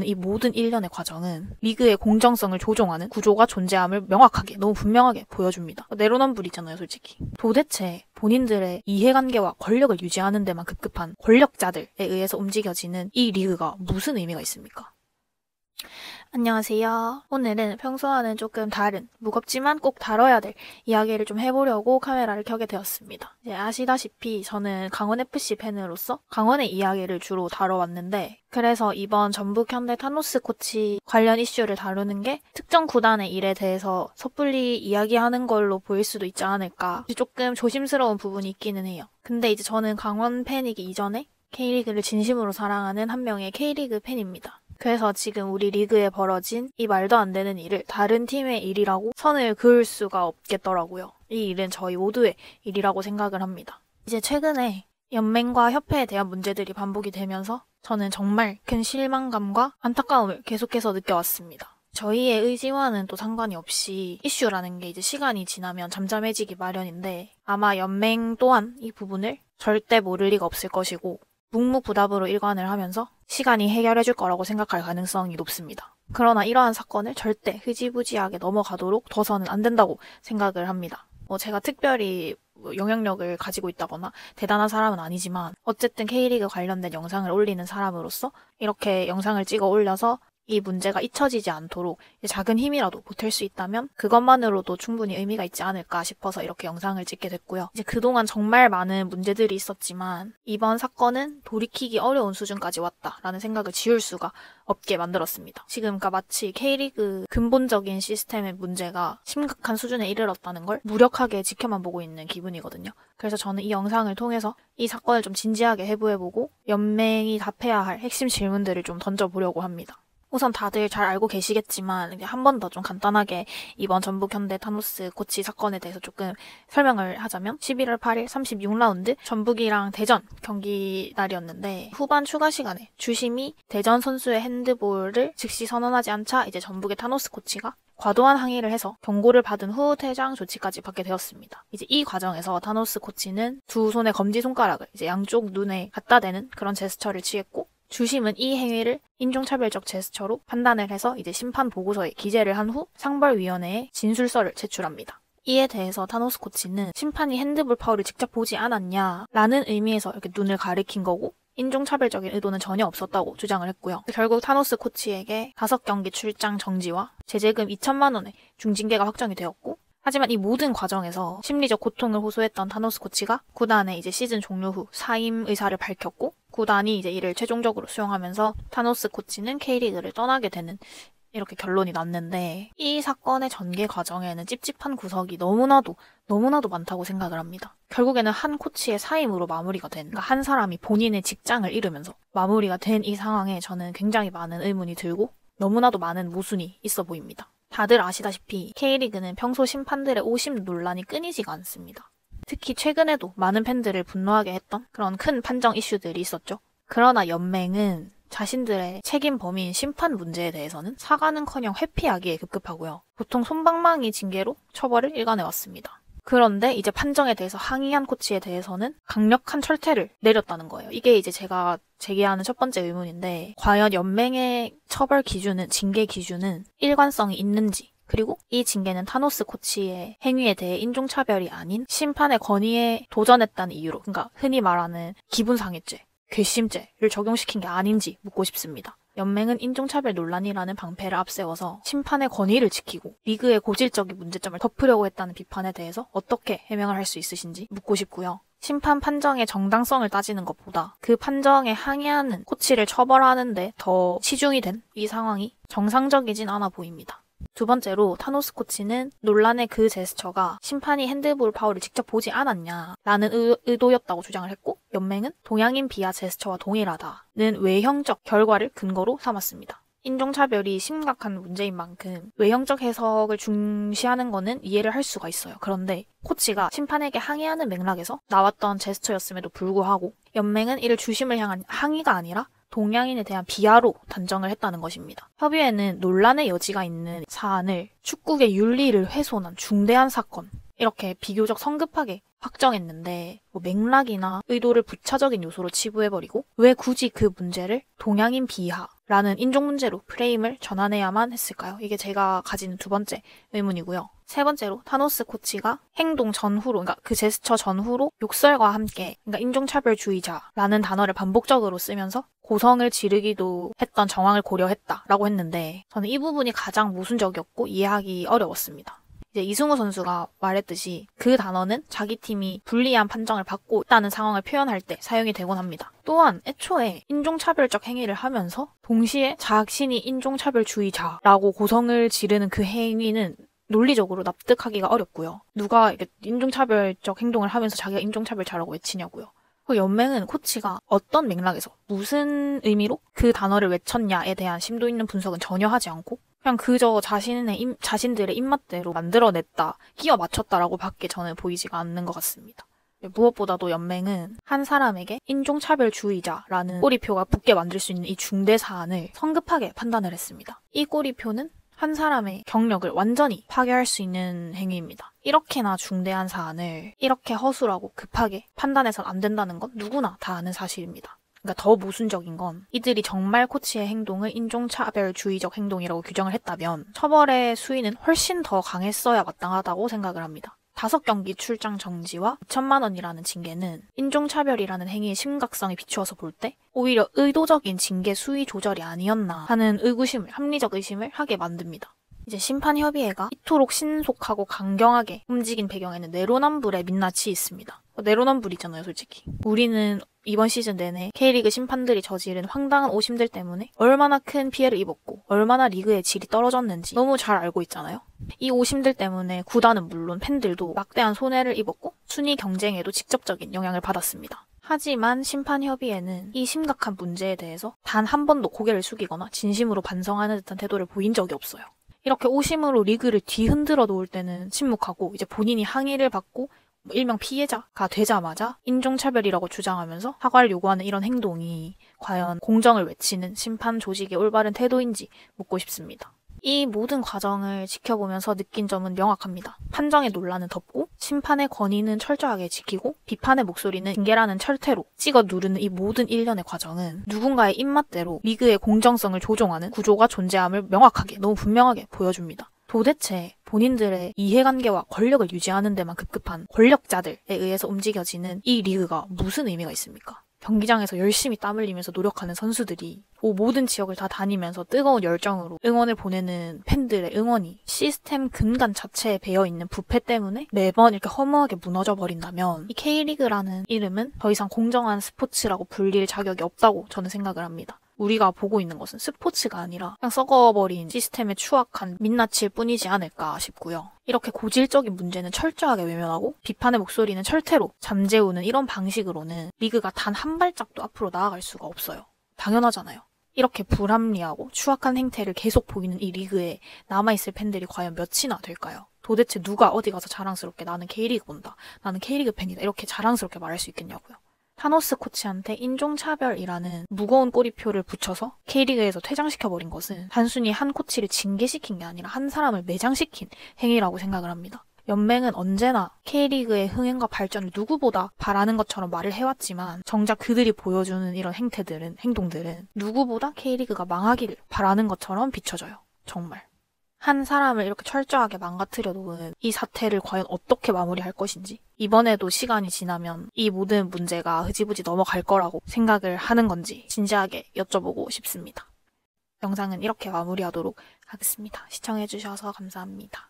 이 모든 일련의 과정은 리그의 공정성을 조종하는 구조가 존재함을 명확하게, 너무 분명하게 보여줍니다. 내로남불이잖아요, 솔직히. 도대체 본인들의 이해관계와 권력을 유지하는 데만 급급한 권력자들에 의해서 움직여지는 이 리그가 무슨 의미가 있습니까? 안녕하세요. 오늘은 평소와는 조금 다른, 무겁지만 꼭 다뤄야 될 이야기를 좀 해보려고 카메라를 켜게 되었습니다. 이제 아시다시피 저는 강원FC 팬으로서 강원의 이야기를 주로 다뤄왔는데, 그래서 이번 전북 현대 타노스 코치 관련 이슈를 다루는 게 특정 구단의 일에 대해서 섣불리 이야기하는 걸로 보일 수도 있지 않을까, 조금 조심스러운 부분이 있기는 해요. 근데 이제 저는 강원 팬이기 이전에 K리그를 진심으로 사랑하는 한 명의 K리그 팬입니다. 그래서 지금 우리 리그에 벌어진 이 말도 안 되는 일을 다른 팀의 일이라고 선을 그을 수가 없겠더라고요. 이 일은 저희 모두의 일이라고 생각을 합니다. 이제 최근에 연맹과 협회에 대한 문제들이 반복이 되면서 저는 정말 큰 실망감과 안타까움을 계속해서 느껴왔습니다. 저희의 의지와는 또 상관이 없이 이슈라는 게 이제 시간이 지나면 잠잠해지기 마련인데, 아마 연맹 또한 이 부분을 절대 모를 리가 없을 것이고 묵묵부답으로 일관을 하면서 시간이 해결해줄 거라고 생각할 가능성이 높습니다. 그러나 이러한 사건을 절대 흐지부지하게 넘어가도록 둬서는 안 된다고 생각을 합니다. 제가 특별히 영향력을 가지고 있다거나 대단한 사람은 아니지만 어쨌든 K리그 관련된 영상을 올리는 사람으로서 이렇게 영상을 찍어 올려서 이 문제가 잊혀지지 않도록 작은 힘이라도 보탤 수 있다면 그것만으로도 충분히 의미가 있지 않을까 싶어서 이렇게 영상을 찍게 됐고요. 이제 그동안 정말 많은 문제들이 있었지만 이번 사건은 돌이키기 어려운 수준까지 왔다라는 생각을 지울 수가 없게 만들었습니다. 지금 마치 K리그 근본적인 시스템의 문제가 심각한 수준에 이르렀다는 걸 무력하게 지켜만 보고 있는 기분이거든요. 그래서 저는 이 영상을 통해서 이 사건을 좀 진지하게 해부해보고 연맹이 답해야 할 핵심 질문들을 좀 던져보려고 합니다. 우선 다들 잘 알고 계시겠지만 한 번 더 좀 간단하게 이번 전북 현대 타노스 코치 사건에 대해서 조금 설명을 하자면 11월 8일 36라운드 전북이랑 대전 경기 날이었는데, 후반 추가 시간에 주심이 대전 선수의 핸드볼을 즉시 선언하지 않자 이제 전북의 타노스 코치가 과도한 항의를 해서 경고를 받은 후 퇴장 조치까지 받게 되었습니다. 이제 이 과정에서 타노스 코치는 두 손의 검지손가락을 이제 양쪽 눈에 갖다 대는 그런 제스처를 취했고, 주심은 이 행위를 인종차별적 제스처로 판단을 해서 이제 심판 보고서에 기재를 한 후 상벌위원회에 진술서를 제출합니다. 이에 대해서 타노스 코치는 심판이 핸드볼 파울을 직접 보지 않았냐라는 의미에서 이렇게 눈을 가리킨 거고, 인종차별적인 의도는 전혀 없었다고 주장을 했고요. 결국 타노스 코치에게 5경기 출장 정지와 제재금 2천만 원의 중징계가 확정이 되었고, 하지만 이 모든 과정에서 심리적 고통을 호소했던 타노스 코치가 구단에 이제 시즌 종료 후 사임 의사를 밝혔고, 구단이 이제 이를 최종적으로 수용하면서 타노스 코치는 K리그를 떠나게 되는 이렇게 결론이 났는데, 이 사건의 전개 과정에는 찝찝한 구석이 너무나도 많다고 생각을 합니다. 결국에는 한 코치의 사임으로 마무리가 된, 그러니까 한 사람이 본인의 직장을 잃으면서 마무리가 된 이 상황에 저는 굉장히 많은 의문이 들고 너무나도 많은 모순이 있어 보입니다. 다들 아시다시피 K리그는 평소 심판들의 오심 논란이 끊이지가 않습니다. 특히 최근에도 많은 팬들을 분노하게 했던 그런 큰 판정 이슈들이 있었죠. 그러나 연맹은 자신들의 책임 범위인 심판 문제에 대해서는 사과는커녕 회피하기에 급급하고요. 보통 솜방망이 징계로 처벌을 일관해왔습니다. 그런데 이제 판정에 대해서 항의한 코치에 대해서는 강력한 철퇴를 내렸다는 거예요. 이게 이제 제가 제기하는 첫 번째 의문인데, 과연 연맹의 처벌 기준은, 징계 기준은 일관성이 있는지, 그리고 이 징계는 타노스 코치의 행위에 대해 인종차별이 아닌 심판의 권위에 도전했다는 이유로, 그러니까 흔히 말하는 기분상해죄, 괘씸죄를 적용시킨 게 아닌지 묻고 싶습니다. 연맹은 인종차별 논란이라는 방패를 앞세워서 심판의 권위를 지키고 리그의 고질적인 문제점을 덮으려고 했다는 비판에 대해서 어떻게 해명을 할 수 있으신지 묻고 싶고요. 심판 판정의 정당성을 따지는 것보다 그 판정에 항의하는 코치를 처벌하는데 더 치중이 된 이 상황이 정상적이진 않아 보입니다. 두 번째로 타노스 코치는 논란의 그 제스처가 심판이 핸드볼 파울을 직접 보지 않았냐라는 의도였다고 주장을 했고, 연맹은 동양인 비하 제스처와 동일하다는 외형적 결과를 근거로 삼았습니다. 인종차별이 심각한 문제인 만큼 외형적 해석을 중시하는 거는 이해를 할 수가 있어요. 그런데 코치가 심판에게 항의하는 맥락에서 나왔던 제스처였음에도 불구하고 연맹은 이를 주심을 향한 항의가 아니라 동양인에 대한 비하로 단정을 했다는 것입니다. 협의회는 논란의 여지가 있는 사안을 축구의 윤리를 훼손한 중대한 사건, 이렇게 비교적 성급하게 확정했는데 맥락이나 의도를 부차적인 요소로 치부해버리고 왜 굳이 그 문제를 동양인 비하, 라는 인종 문제로 프레임을 전환해야만 했을까요? 이게 제가 가지는 두 번째 의문이고요. 세 번째로 타노스 코치가 행동 전후로, 그러니까 그 제스처 전후로 욕설과 함께, 그러니까 인종차별주의자라는 단어를 반복적으로 쓰면서 고성을 지르기도 했던 정황을 고려했다라고 했는데 저는 이 부분이 가장 모순적이었고 이해하기 어려웠습니다. 이제 이승우 선수가 말했듯이 그 단어는 자기 팀이 불리한 판정을 받고 있다는 상황을 표현할 때 사용이 되곤 합니다. 또한 애초에 인종차별적 행위를 하면서 동시에 자신이 인종차별주의자라고 고성을 지르는 그 행위는 논리적으로 납득하기가 어렵고요. 누가 인종차별적 행동을 하면서 자기가 인종차별자라고 외치냐고요. 그 연맹은 코치가 어떤 맥락에서 무슨 의미로 그 단어를 외쳤냐에 대한 심도 있는 분석은 전혀 하지 않고 그냥 그저 자신들의 입맛대로 만들어냈다, 끼워 맞췄다라고 밖에 저는 보이지가 않는 것 같습니다. 무엇보다도 연맹은 한 사람에게 인종차별주의자라는 꼬리표가 붙게 만들 수 있는 이 중대 사안을 성급하게 판단을 했습니다. 이 꼬리표는 한 사람의 경력을 완전히 파괴할 수 있는 행위입니다. 이렇게나 중대한 사안을 이렇게 허술하고 급하게 판단해서는 안 된다는 건 누구나 다 아는 사실입니다. 그러니까 더 모순적인 건 이들이 정말 코치의 행동을 인종차별주의적 행동이라고 규정을 했다면 처벌의 수위는 훨씬 더 강했어야 마땅하다고 생각을 합니다. 5경기 출장 정지와 2천만 원이라는 징계는 인종차별이라는 행위의 심각성에 비추어서 볼 때 오히려 의도적인 징계 수위 조절이 아니었나 하는 합리적 의심을 하게 만듭니다. 이제 심판협의회가 이토록 신속하고 강경하게 움직인 배경에는 내로남불의 민낯이 있습니다. 내로남불이잖아요, 솔직히. 우리는 이번 시즌 내내 K리그 심판들이 저지른 황당한 오심들 때문에 얼마나 큰 피해를 입었고 얼마나 리그의 질이 떨어졌는지 너무 잘 알고 있잖아요. 이 오심들 때문에 구단은 물론 팬들도 막대한 손해를 입었고 순위 경쟁에도 직접적인 영향을 받았습니다. 하지만 심판협의회는 이 심각한 문제에 대해서 단 한 번도 고개를 숙이거나 진심으로 반성하는 듯한 태도를 보인 적이 없어요. 이렇게 오심으로 리그를 뒤흔들어 놓을 때는 침묵하고 이제 본인이 항의를 받고 일명 피해자가 되자마자 인종차별이라고 주장하면서 사과를 요구하는 이런 행동이 과연 공정을 외치는 심판 조직의 올바른 태도인지 묻고 싶습니다. 이 모든 과정을 지켜보면서 느낀 점은 명확합니다. 판정의 논란은 덮고 심판의 권위는 철저하게 지키고 비판의 목소리는 징계라는 철퇴로 찍어 누르는 이 모든 일련의 과정은 누군가의 입맛대로 리그의 공정성을 조종하는 구조가 존재함을 명확하게, 너무 분명하게 보여줍니다. 도대체 본인들의 이해관계와 권력을 유지하는 데만 급급한 권력자들에 의해서 움직여지는 이 리그가 무슨 의미가 있습니까? 경기장에서 열심히 땀 흘리면서 노력하는 선수들이 모든 지역을 다 다니면서 뜨거운 열정으로 응원을 보내는 팬들의 응원이 시스템 근간 자체에 배어있는 부패 때문에 매번 이렇게 허무하게 무너져 버린다면 이 K리그라는 이름은 더 이상 공정한 스포츠라고 불릴 자격이 없다고 저는 생각을 합니다. 우리가 보고 있는 것은 스포츠가 아니라 그냥 썩어버린 시스템의 추악한 민낯일 뿐이지 않을까 싶고요. 이렇게 고질적인 문제는 철저하게 외면하고 비판의 목소리는 철퇴로 잠재우는 이런 방식으로는 리그가 단 한 발짝도 앞으로 나아갈 수가 없어요. 당연하잖아요. 이렇게 불합리하고 추악한 행태를 계속 보이는 이 리그에 남아있을 팬들이 과연 몇이나 될까요? 도대체 누가 어디 가서 자랑스럽게 나는 K리그 본다, 나는 K리그 팬이다 이렇게 자랑스럽게 말할 수 있겠냐고요. 타노스 코치한테 인종차별이라는 무거운 꼬리표를 붙여서 K리그에서 퇴장시켜버린 것은 단순히 한 코치를 징계시킨 게 아니라 한 사람을 매장시킨 행위라고 생각을 합니다. 연맹은 언제나 K리그의 흥행과 발전을 누구보다 바라는 것처럼 말을 해왔지만 정작 그들이 보여주는 이런 행동들은 누구보다 K리그가 망하기를 바라는 것처럼 비춰져요. 정말. 한 사람을 이렇게 철저하게 망가뜨려 놓은 이 사태를 과연 어떻게 마무리할 것인지 이번에도 시간이 지나면 이 모든 문제가 흐지부지 넘어갈 거라고 생각을 하는 건지 진지하게 여쭤보고 싶습니다. 영상은 이렇게 마무리하도록 하겠습니다. 시청해주셔서 감사합니다.